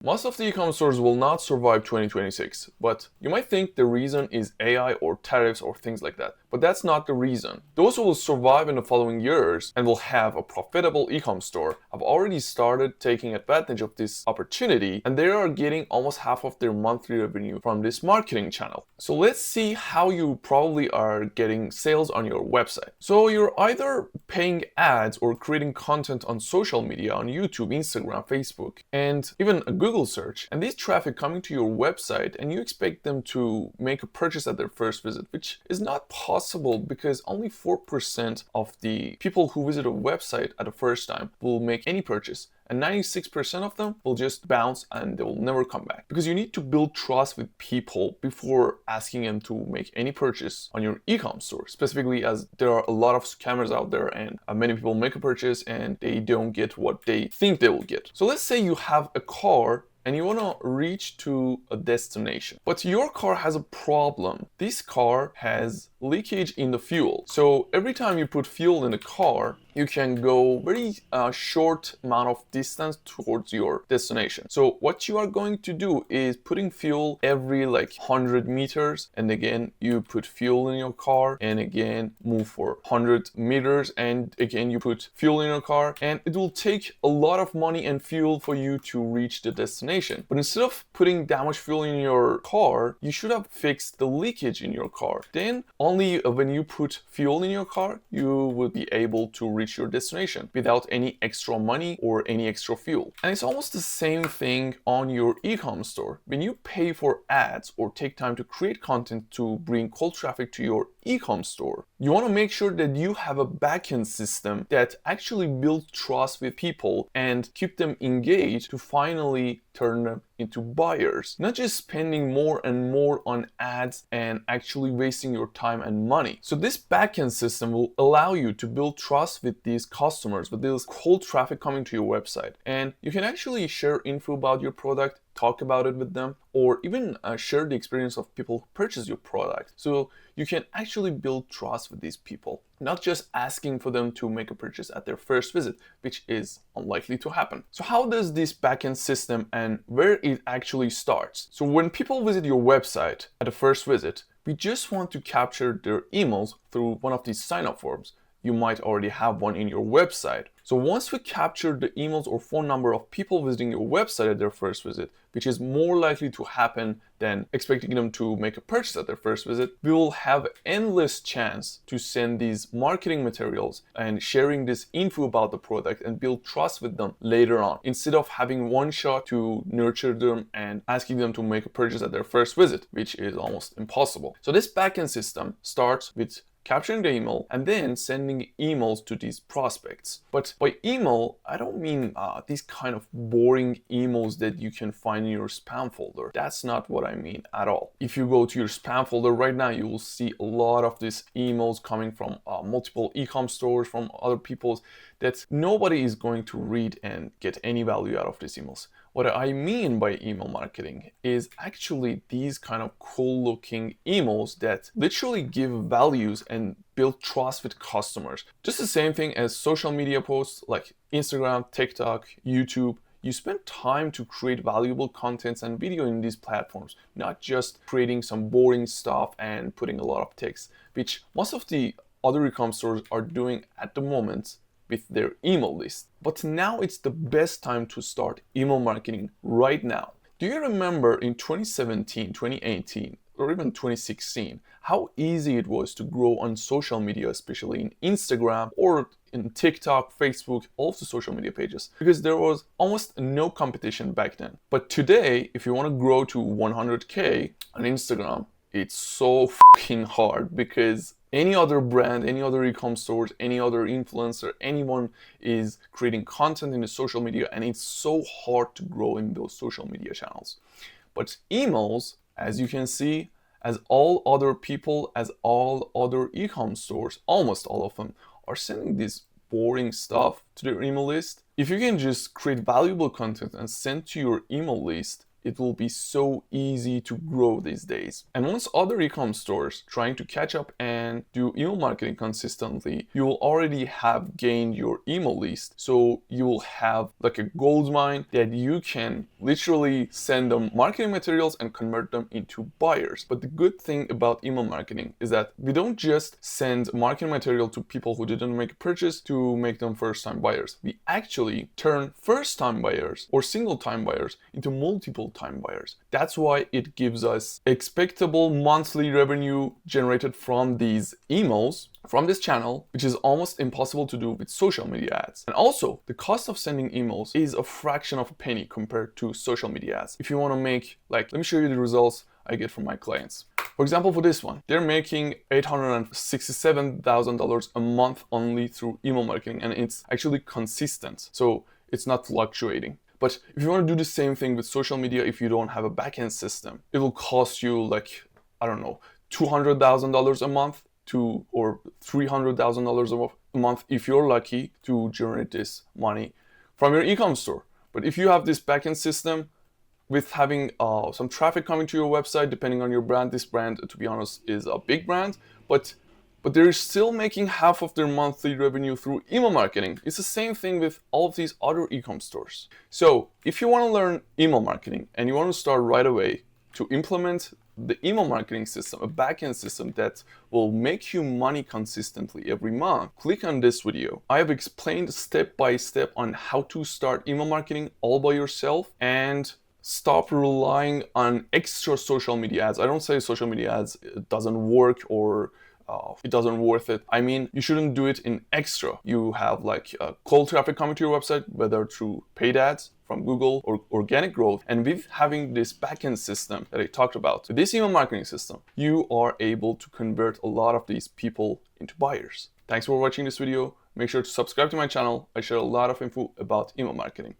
Most of the e-commerce stores will not survive 2026, but you might think the reason is AI or tariffs or things like that. But that's not the reason. Those who will survive in the following years and will have a profitable e-commerce store have already started taking advantage of this opportunity, and they are getting almost half of their monthly revenue from this marketing channel. So let's see how you probably are getting sales on your website. So you're either paying ads or creating content on social media, on YouTube, Instagram, Facebook, and even a Google search, and this traffic coming to your website, and you expect them to make a purchase at their first visit, which is not possible because only 4% of the people who visit a website at the first time will make any purchase, and 96% of them will just bounce and they will never come back. Because you need to build trust with people before asking them to make any purchase on your e-com store, specifically as there are a lot of scammers out there, and many people make a purchase and they don't get what they think they will get. So let's say you have a car and you want to reach to a destination, but your car has a problem. This car has leakage in the fuel. So every time you put fuel in the car, you can go very short amount of distance towards your destination. So what you are going to do is putting fuel every like 100 meters, and again you put fuel in your car, and again move for 100 meters, and again you put fuel in your car, and it will take a lot of money and fuel for you to reach the destination. But instead of putting that much fuel in your car, you should have fixed the leakage in your car. Then only when you put fuel in your car, you will be able to reach your destination without any extra money or any extra fuel. And it's almost the same thing on your e-com store. When you pay for ads or take time to create content to bring cold traffic to your e-com store, you want to make sure that you have a backend system that actually builds trust with people and keep them engaged to finally turn them into buyers, not just spending more and more on ads and actually wasting your time and money. So this backend system will allow you to build trust with these customers, with this cold traffic coming to your website. And you can actually share info about your product, talk about it with them, or even share the experience of people who purchase your product. So you can actually build trust with these people, not just asking for them to make a purchase at their first visit, which is unlikely to happen. So how does this backend system and where it actually starts? So when people visit your website at the first visit, we just want to capture their emails through one of these sign-up forms. You might already have one in your website. So once we capture the emails or phone number of people visiting your website at their first visit, which is more likely to happen than expecting them to make a purchase at their first visit, we will have endless chance to send these marketing materials and sharing this info about the product and build trust with them later on, instead of having one shot to nurture them and asking them to make a purchase at their first visit, which is almost impossible. So this backend system starts with capturing the email and then sending emails to these prospects. But by email, I don't mean these kind of boring emails that you can find in your spam folder. That's not what I mean at all. If you go to your spam folder right now, you will see a lot of these emails coming from multiple e-com stores, from other people, that nobody is going to read and get any value out of these emails. What I mean by email marketing is actually these kind of cool looking emails that literally give values and build trust with customers. Just the same thing as social media posts like Instagram, TikTok, YouTube. You spend time to create valuable contents and video in these platforms, not just creating some boring stuff and putting a lot of text, which most of the other e-com stores are doing at the moment with their email list. But now it's the best time to start email marketing right now. Do you remember in 2017, 2018, or even 2016, how easy it was to grow on social media, especially in Instagram or in TikTok, Facebook, all of the social media pages, because there was almost no competition back then. But today, if you want to grow to 100K on Instagram, it's so fucking hard, because any other brand, any other e-com stores, any other influencer, anyone is creating content in the social media, and it's so hard to grow in those social media channels. But emails, as you can see, as all other people, as all other e-com stores, almost all of them, are sending this boring stuff to their email list. If you can just create valuable content and send to your email list, it will be so easy to grow these days. And once other e-com stores trying to catch up and do email marketing consistently, you will already have gained your email list. So you will have like a gold mine that you can literally send them marketing materials and convert them into buyers. But the good thing about email marketing is that we don't just send marketing material to people who didn't make a purchase to make them first-time buyers. We actually turn first-time buyers or single-time buyers into multiple-time buyers. That's why it gives us expectable monthly revenue generated from these emails, from this channel, which is almost impossible to do with social media ads. And also, the cost of sending emails is a fraction of a penny compared to social media ads. If you want to make, like, let me show you the results I get from my clients. For example, for this one, they're making $867,000 a month only through email marketing, and it's actually consistent. So it's not fluctuating. But if you want to do the same thing with social media, if you don't have a backend system, it will cost you like, I don't know, $200,000 a month or $300,000 a month if you're lucky to generate this money from your e-com store. But if you have this backend system with having some traffic coming to your website, depending on your brand, this brand, to be honest, is a big brand, but they're still making half of their monthly revenue through email marketing. It's the same thing with all of these other e-com stores. So if you want to learn email marketing and you want to start right away to implement the email marketing system, a backend system that will make you money consistently every month, click on this video. I have explained step by step on how to start email marketing all by yourself and stop relying on extra social media ads. I don't say social media ads doesn't work or it doesn't worth it. I mean, you shouldn't do it in extra. You have like cold traffic coming to your website, whether through paid ads from Google or organic growth. And with having this backend system that I talked about, with this email marketing system, you are able to convert a lot of these people into buyers. Thanks for watching this video. Make sure to subscribe to my channel. I share a lot of info about email marketing.